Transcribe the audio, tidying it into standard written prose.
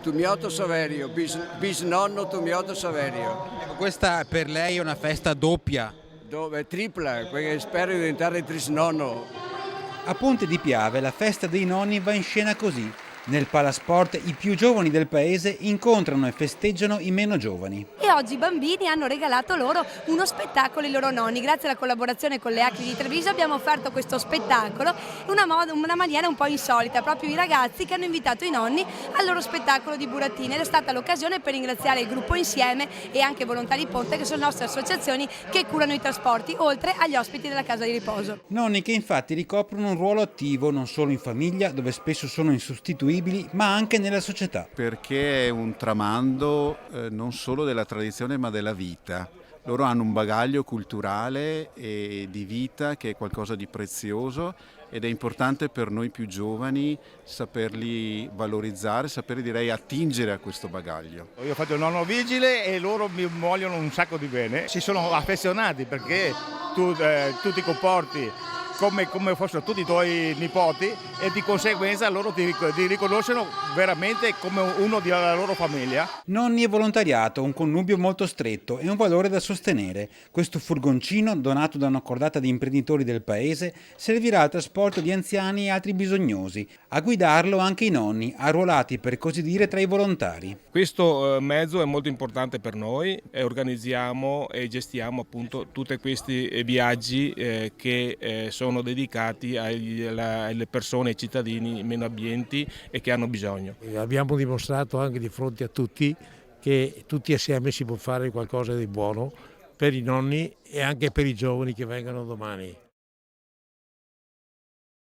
Tumiotto Saverio, bisnonno Tumiotto Saverio. Ecco, questa per lei è una festa doppia. Dove tripla, perché spero di diventare trisnonno. A Ponte di Piave la festa dei nonni va in scena così. Nel Palasport i più giovani del paese incontrano e festeggiano i meno giovani. E oggi i bambini hanno regalato loro uno spettacolo ai loro nonni. Grazie alla collaborazione con le Acri di Treviso abbiamo offerto questo spettacolo in una maniera un po' insolita, proprio i ragazzi che hanno invitato i nonni al loro spettacolo di burattini, ed è stata l'occasione per ringraziare il gruppo Insieme e anche Volontari Ponte, che sono le nostre associazioni che curano i trasporti, oltre agli ospiti della casa di riposo. Nonni che infatti ricoprono un ruolo attivo non solo in famiglia, dove spesso sono insostituibili, ma anche nella società. Perché è un tramando non solo della tradizione ma della vita. Loro hanno un bagaglio culturale e di vita che è qualcosa di prezioso ed è importante per noi più giovani saperli valorizzare, saper attingere a questo bagaglio. Io ho fatto il nonno vigile e loro mi vogliono un sacco di bene. Si sono affezionati perché tu ti comporti come fossero tutti i tuoi nipoti e di conseguenza loro ti riconoscono veramente come uno della loro famiglia. Nonni e volontariato, un connubio molto stretto e un valore da sostenere. Questo furgoncino, donato da una cordata di imprenditori del paese, servirà al trasporto di anziani e altri bisognosi. A guidarlo anche i nonni, arruolati per così dire tra i volontari. Questo mezzo è molto importante per noi e organizziamo e gestiamo appunto tutti questi viaggi che sono dedicati alle persone, ai cittadini meno abbienti e che hanno bisogno. Abbiamo dimostrato anche di fronte a tutti che tutti assieme si può fare qualcosa di buono per i nonni e anche per i giovani che vengono domani.